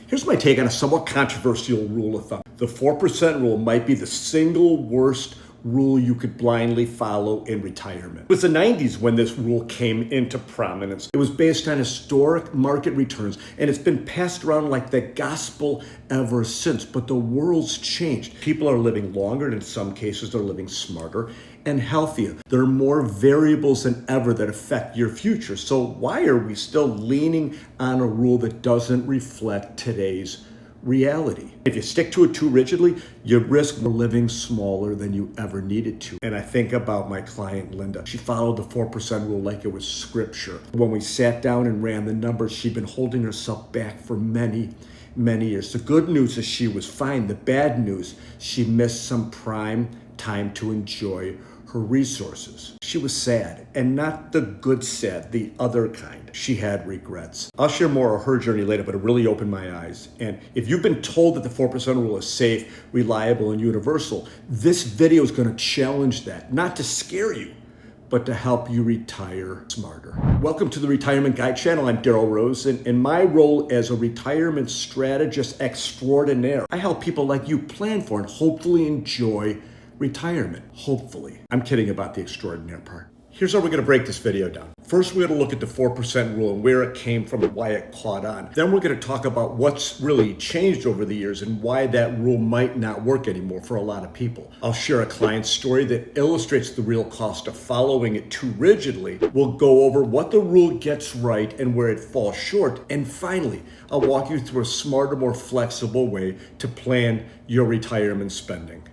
Here's my take on a somewhat controversial rule of thumb. The 4% rule might be the single worst rule you could blindly follow in retirement. It was the 90s when this rule came into prominence. It was based on historic market returns, and it's been passed around like the gospel ever since. But the world's changed. People are living longer, and in some cases they're living smarter and healthier. There are more variables than ever that affect your future. So why are we still leaning on a rule that doesn't reflect today's reality? If you stick to it too rigidly, you risk living smaller than you ever needed to. And I think about my client, Linda. She followed the 4% rule like it was scripture. When we sat down and ran the numbers, she'd been holding herself back for many years. The good news is she was fine. The bad news, she missed some prime time to enjoy her resources. She was sad, and not the good sad, the other kind. She had regrets. I'll share more of her journey later, but it really opened my eyes. And if you've been told that the 4% rule is safe, reliable, and universal, this video is going to challenge that, not to scare you, but to help you retire smarter. Welcome to the Retirement Guide channel. I'm Daryl Rose, and in my role as a retirement strategist extraordinaire, I help people like you plan for and hopefully enjoy retirement, hopefully. I'm kidding about the extraordinary part. Here's how we're going to break this video down. First, we're going to look at the 4% rule and where it came from and why it caught on. Then we're going to talk about what's really changed over the years and why that rule might not work anymore for a lot of people. I'll share a client story that illustrates the real cost of following it too rigidly. We'll go over what the rule gets right and where it falls short. And finally, I'll walk you through a smarter, more flexible way to plan your retirement spending.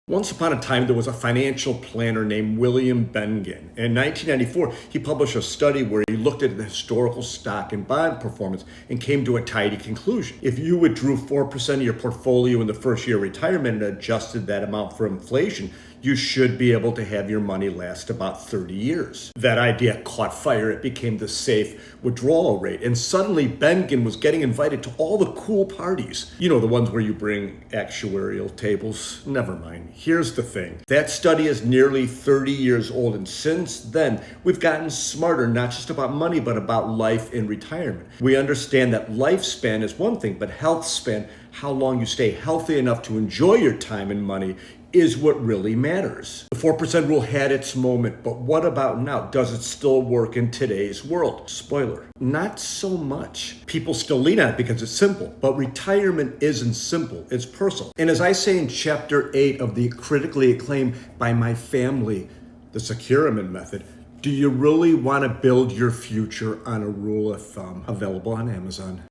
Once upon a time, there was a financial planner named William Bengen. In 1994, he published a study where he looked at the historical stock and bond performance and came to a tidy conclusion. If you withdrew 4% of your portfolio in the first year of retirement and adjusted that amount for inflation, you should be able to have your money last about 30 years. That idea caught fire. It became the safe withdrawal rate. And suddenly Bengen was getting invited to all the cool parties. You know, the ones where you bring actuarial tables. Never mind. Here's the thing. That study is nearly 30 years old. And since then, we've gotten smarter, not just about money, but about life in retirement. We understand that lifespan is one thing, but health span, how long you stay healthy enough to enjoy your time and money, is what really matters. The 4% rule had its moment, but what about now? Does it still work in today's world? Spoiler, not so much. People still lean on it because it's simple, but retirement isn't simple, it's personal. And as I say in chapter 8 of the critically acclaimed by my family, the Securement Method, do you really want to build your future on a rule of thumb? Available on Amazon.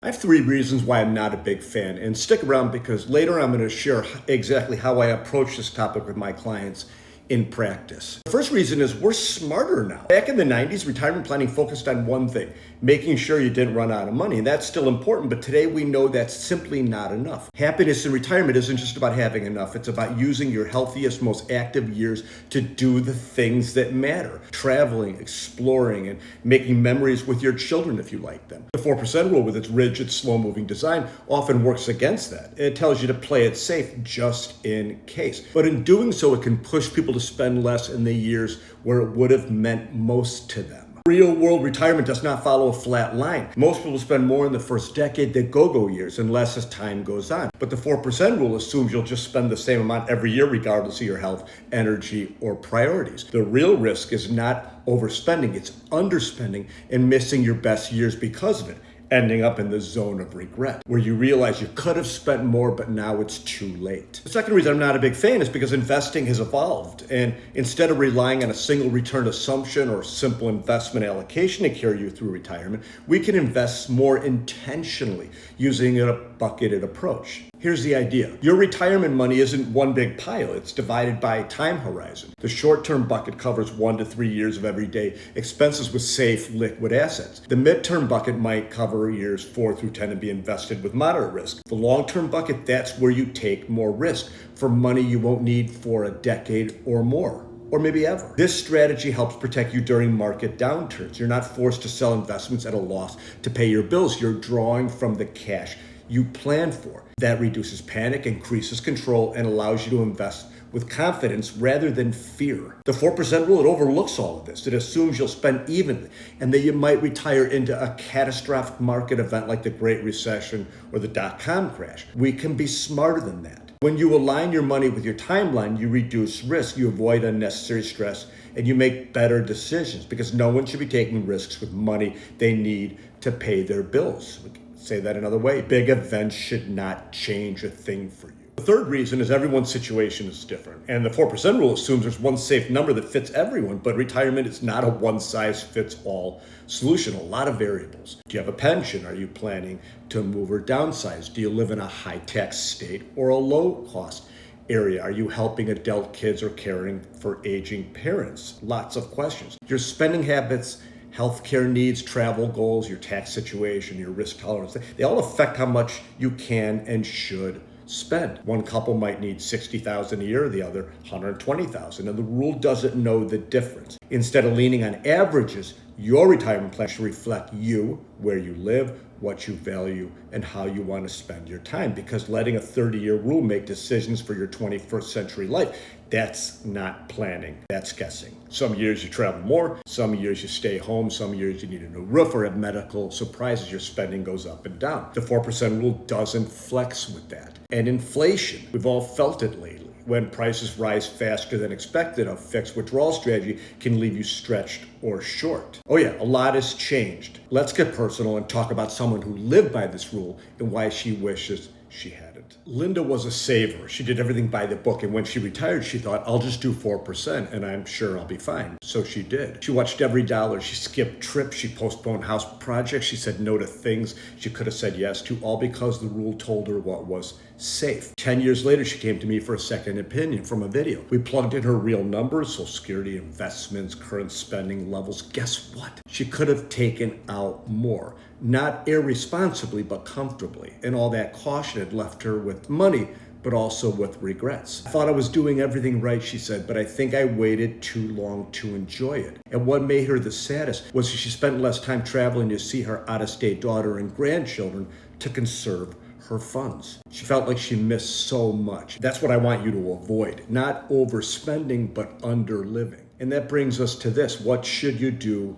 I have 3 reasons why I'm not a big fan, and stick around because later I'm going to share exactly how I approach this topic with my clients in practice. The first reason is we're smarter now. Back in the 90s, retirement planning focused on one thing, making sure you didn't run out of money. And that's still important, but today we know that's simply not enough. Happiness in retirement isn't just about having enough. It's about using your healthiest, most active years to do the things that matter. Traveling, exploring, and making memories with your children if you like them. The 4% rule with its rigid, slow-moving design often works against that. It tells you to play it safe just in case. But in doing so, it can push people to spend less in the years where it would have meant most to them. Real world retirement does not follow a flat line. Most people spend more in the first decade, the go-go years, and less as time goes on. But the 4% rule assumes you'll just spend the same amount every year regardless of your health, energy, or priorities. The real risk is not overspending, it's underspending and missing your best years because of it, ending up in the zone of regret, where you realize you could have spent more, but now it's too late. The second reason I'm not a big fan is because investing has evolved, and instead of relying on a single return assumption or simple investment allocation to carry you through retirement, we can invest more intentionally using a bucketed approach. Here's the idea. Your retirement money isn't one big pile. It's divided by time horizon. The short-term bucket covers 1 to 3 years of everyday expenses with safe, liquid assets. The mid-term bucket might cover years 4 through 10 and be invested with moderate risk. The long-term bucket, that's where you take more risk for money you won't need for a decade or more, or maybe ever. This strategy helps protect you during market downturns. You're not forced to sell investments at a loss to pay your bills. You're drawing from the cash you plan for. That reduces panic, increases control, and allows you to invest with confidence rather than fear. The 4% rule, it overlooks all of this. It assumes you'll spend evenly and that you might retire into a catastrophic market event like the Great Recession or the dot-com crash. We can be smarter than that. When you align your money with your timeline, you reduce risk, you avoid unnecessary stress, and you make better decisions because no one should be taking risks with money they need to pay their bills. We can say that another way. Big events should not change a thing for you. The third reason is everyone's situation is different. And the 4% rule assumes there's one safe number that fits everyone, but retirement is not a one-size-fits-all solution. A lot of variables. Do you have a pension? Are you planning to move or downsize? Do you live in a high-tax state or a low-cost area? Are you helping adult kids or caring for aging parents? Lots of questions. Your spending habits, healthcare needs, travel goals, your tax situation, your risk tolerance, they all affect how much you can and should spend. One couple might need $60,000 a year, the other $120,000, and the rule doesn't know the difference. Instead of leaning on averages, your retirement plan should reflect you, where you live, what you value, and how you want to spend your time. Because letting a 30-year rule make decisions for your 21st century life, that's not planning, that's guessing. Some years you travel more, some years you stay home, some years you need a new roof or have medical surprises, your spending goes up and down. The 4% rule doesn't flex with that. And inflation, we've all felt it lately. When prices rise faster than expected, a fixed withdrawal strategy can leave you stretched or short. Oh yeah, a lot has changed. Let's get personal and talk about someone who lived by this rule and why she wishes she hadn't. Linda was a saver. She did everything by the book, and when she retired, she thought, I'll just do 4% and I'm sure I'll be fine. So she did. She watched every dollar. She skipped trips. She postponed house projects. She said no to things she could have said yes to, all because the rule told her what was safe. 10 years later, she came to me for a second opinion from a video. We plugged in her real numbers, Social Security, investments, current spending levels. Guess what? She could have taken out more. Not irresponsibly, but comfortably. And all that caution had left her with money, but also with regrets. I thought I was doing everything right, she said, but I think I waited too long to enjoy it. And what made her the saddest was she spent less time traveling to see her out-of-state daughter and grandchildren to conserve her funds. She felt like she missed so much. That's what I want you to avoid. Not overspending, but underliving. And that brings us to this. What should you do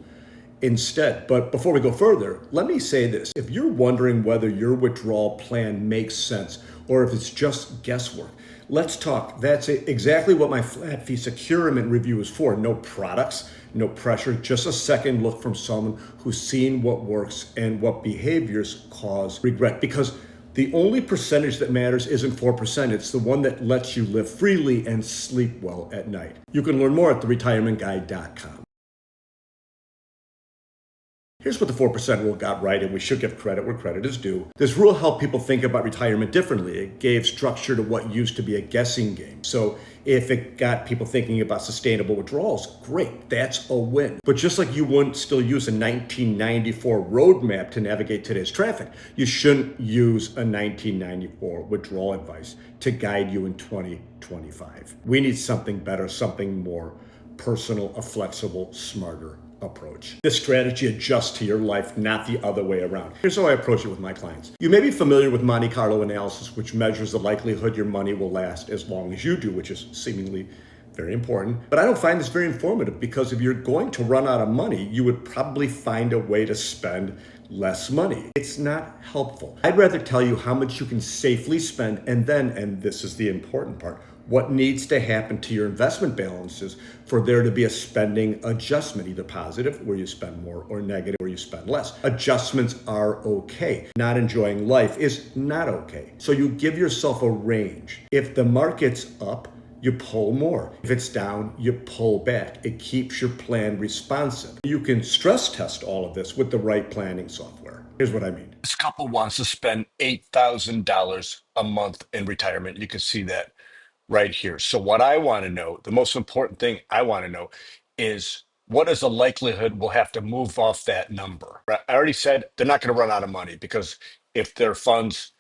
instead? But before we go further, let me say this. If you're wondering whether your withdrawal plan makes sense or if it's just guesswork, let's talk. That's exactly what my flat fee securement review is for. No products, no pressure, just a second look from someone who's seen what works and what behaviors cause regret. Because the only percentage that matters isn't 4%. It's the one that lets you live freely and sleep well at night. You can learn more at theretirementguide.com. Here's what the 4% rule got right, and we should give credit where credit is due. This rule helped people think about retirement differently. It gave structure to what used to be a guessing game. So if it got people thinking about sustainable withdrawals, great, that's a win. But just like you wouldn't still use a 1994 roadmap to navigate today's traffic, you shouldn't use a 1994 withdrawal advice to guide you in 2025. We need something better, something more personal, a flexible, smarter approach. This strategy adjusts to your life, not the other way around. Here's how I approach it with my clients. You may be familiar with Monte Carlo analysis, which measures the likelihood your money will last as long as you do, which is seemingly very important. But I don't find this very informative because if you're going to run out of money, you would probably find a way to spend less money. It's not helpful. I'd rather tell you how much you can safely spend and then, and this is the important part, what needs to happen to your investment balances for there to be a spending adjustment, either positive, where you spend more, or negative, where you spend less. Adjustments are okay. Not enjoying life is not okay. So you give yourself a range. If the market's up, you pull more. If it's down, you pull back. It keeps your plan responsive. You can stress test all of this with the right planning software. Here's what I mean. This couple wants to spend $8,000 a month in retirement. You can see that right here. So what I want to know, the most important thing I want to know is what is the likelihood we'll have to move off that number? Right? I already said they're not going to run out of money because if their funds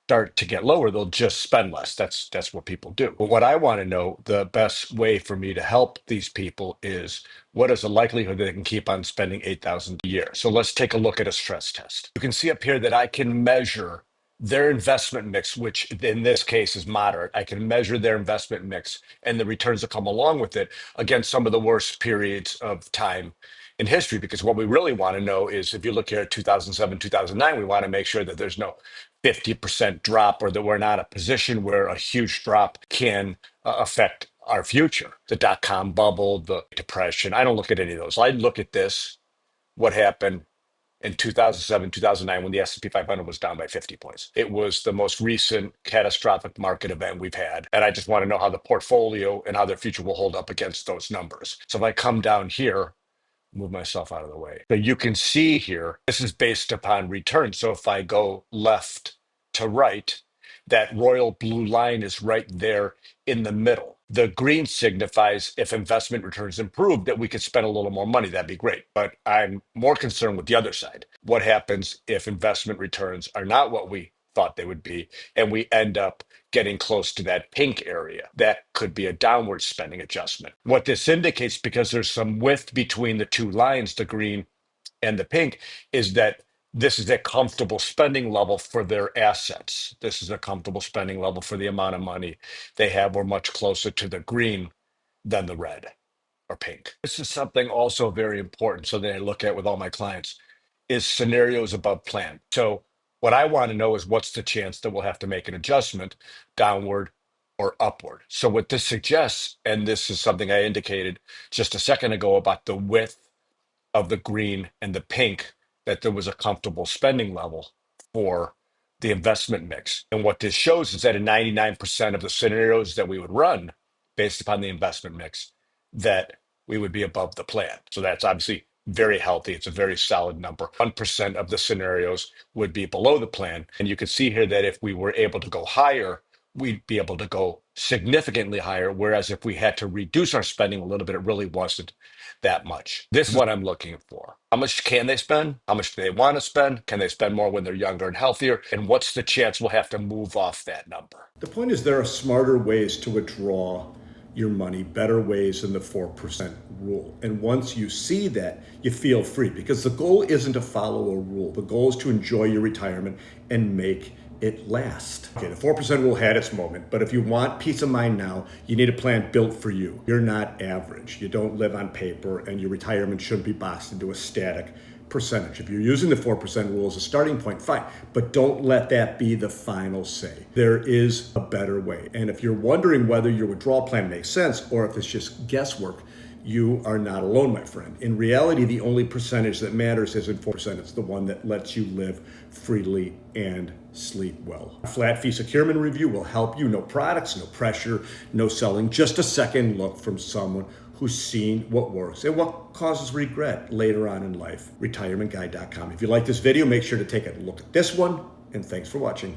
start to get lower, they'll just spend less. That's what people do. But what I want to know, the best way for me to help these people is what is the likelihood that they can keep on spending $8,000 a year? So let's take a look at a stress test. You can see up here that I can measure their investment mix, which in this case is moderate. I can measure their investment mix and the returns that come along with it against some of the worst periods of time in history. Because what we really want to know is if you look here at 2007, 2009, we want to make sure that there's no 50% drop or that we're not in a position where a huge drop can affect our future. The dot-com bubble, the depression. I don't look at any of those. I look at this, what happened in 2007, 2009, when the S&P 500 was down by 50 points. It was the most recent catastrophic market event we've had. And I just want to know how the portfolio and how their future will hold up against those numbers. So if I come down here, move myself out of the way. So you can see here, this is based upon return. So if I go left to right, that royal blue line is right there in the middle. The green signifies if investment returns improve, that we could spend a little more money. That'd be great. But I'm more concerned with the other side. What happens if investment returns are not what we thought they would be, and we end up getting close to that pink area? That could be a downward spending adjustment. What this indicates, because there's some width between the two lines, the green and the pink, is that this is a comfortable spending level for their assets. This is a comfortable spending level for the amount of money they have. We're much closer to the green than the red or pink. This is something also very important, so that I look at with all my clients, is scenarios above plan. So what I want to know is what's the chance that we'll have to make an adjustment downward or upward. So what this suggests, and this is something I indicated just a second ago about the width of the green and the pink, that there was a comfortable spending level for the investment mix. And what this shows is that in 99% of the scenarios that we would run based upon the investment mix, that we would be above the plan. So that's obviously very healthy. It's a very solid number. 1% of the scenarios would be below the plan. And you can see here that if we were able to go higher, we'd be able to go significantly higher. Whereas if we had to reduce our spending a little bit, it really wasn't that much. This is what I'm looking for. How much can they spend? How much do they want to spend? Can they spend more when they're younger and healthier? And what's the chance we'll have to move off that number? The point is, there are smarter ways to withdraw your money, better ways than the 4% rule. And once you see that, you feel free, because the goal isn't to follow a rule. The goal is to enjoy your retirement and make it last. Okay, the 4% rule had its moment, but if you want peace of mind now, you need a plan built for you. You're not average. You don't live on paper, and your retirement shouldn't be boxed into a static percentage. If you're using the 4% rule as a starting point, fine, but don't let that be the final say. There is a better way. And if you're wondering whether your withdrawal plan makes sense or if it's just guesswork, you are not alone, my friend. In reality, the only percentage that matters isn't 4%. It's the one that lets you live freely and sleep well. A flat fee securement review will help you. No products, no pressure, no selling. Just a second look from someone who's seen what works and what causes regret later on in life. retirementguide.com. If you like this video, make sure to take a look at this one, and thanks for watching.